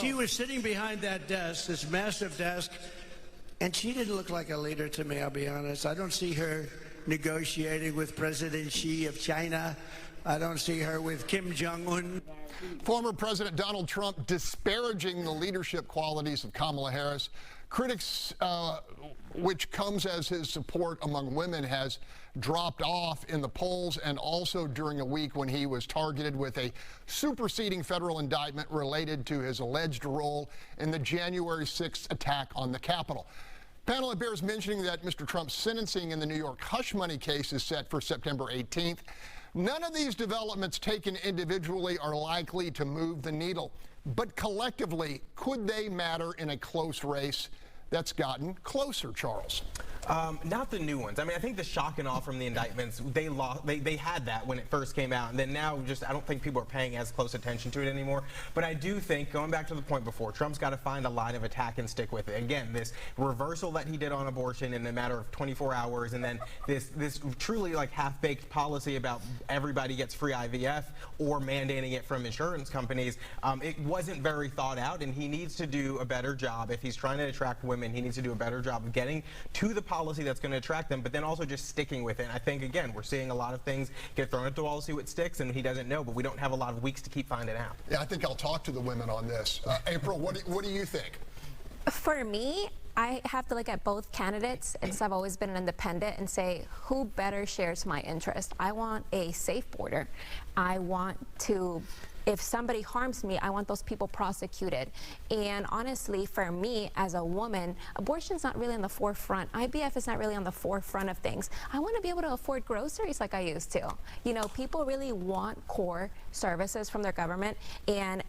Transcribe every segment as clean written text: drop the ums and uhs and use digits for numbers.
She was sitting behind that desk, this massive desk, and she didn't look like a leader to me, I'll be honest. I don't see her negotiating with President Xi of China. I don't see her with Kim Jong-un. Former President Donald Trump disparaging the leadership qualities of Kamala Harris. Critics, which comes as his support among women has dropped off in the polls, and also during a week when he was targeted with a superseding federal indictment related to his alleged role in the January 6th attack on the Capitol. Panel, it bears mentioning that Mr. Trump's sentencing in the New York hush money case is set for September 18th. None of these developments taken individually are likely to move the needle, but collectively, could they matter in a close race that's gotten closer, Charles? Not the new ones. I mean, I think the shock and awe from the indictments, they had that when it first came out, and then now I don't think people are paying as close attention to it anymore. But I do think, going back to the point before, Trump's got to find a line of attack and stick with it. Again, this reversal that he did on abortion in a matter of 24 hours, and then this truly like half-baked policy about everybody gets free IVF or mandating it from insurance companies. It wasn't very thought out, and he needs to do a better job. If he's trying to attract women, he needs to do a better job of getting to the policy that's going to attract them, but then also just sticking with it. And I think, again, we're seeing a lot of things get thrown at the wall to see what sticks, and he doesn't know, but we don't have a lot of weeks to keep finding out. Yeah, I think I'll talk to the women on this. April, what do you think? For me, I have to look at both candidates, and so I've always been an independent, and say who better shares my interest. I want a safe border. I want to, if somebody harms me, I want those people prosecuted. And honestly, for me as a woman, abortion's not really on the forefront. IVF is not really on the forefront of things. I want to be able to afford groceries like I used to. You know, people really want core services from their government. And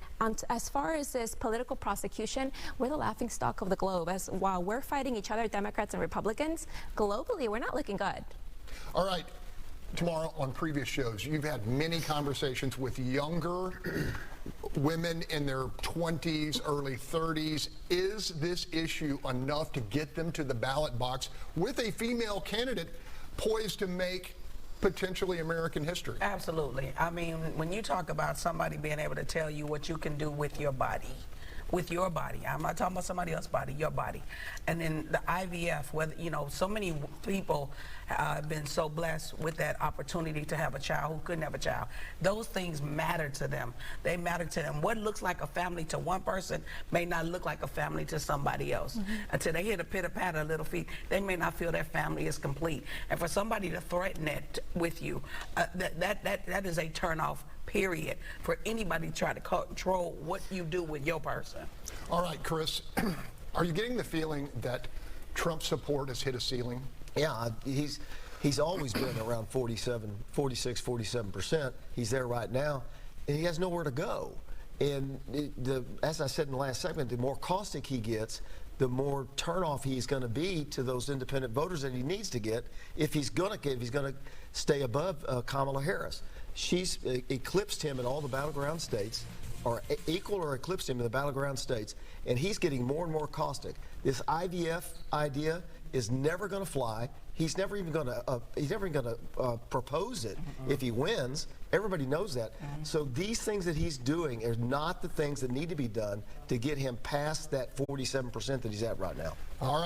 as far as this political prosecution, we're the laughingstock of the globe. As while we're fighting each other, Democrats and Republicans, globally, we're not looking good. All right. Tomorrow on previous shows, you've had many conversations with younger women in their 20s, early 30s. Is this issue enough to get them to the ballot box with a female candidate poised to make potentially American history? Absolutely. I mean, when you talk about somebody being able to tell you what you can do with your body, I'm not talking about somebody else's body, your body. And then the IVF, whether, you know, so many people have been so blessed with that opportunity to have a child who couldn't have a child. Those things matter to them. They matter to them. What looks like a family to one person may not look like a family to somebody else. Until they hear the pitter-patter of little feet, they may not feel their family is complete. And for somebody to threaten it with you, that is a turnoff, period, for anybody to try to control what you do with your person. All right, Chris, are you getting the feeling that Trump's support has hit a ceiling? Yeah, he's always been around 47%. He's there right now, and he has nowhere to go. And as I said in the last segment, the more caustic he gets, the more turnoff he's going to be to those independent voters that he needs to get if he's going to stay above Kamala Harris. She's eclipsed him in all the battleground states, or equal or eclipsed him in the battleground states, and he's getting more and more caustic. This IVF idea is never going to fly. He's never even going to propose it if he wins. Everybody knows that. So these things that he's doing are not the things that need to be done to get him past that 47% that he's at right now. All right.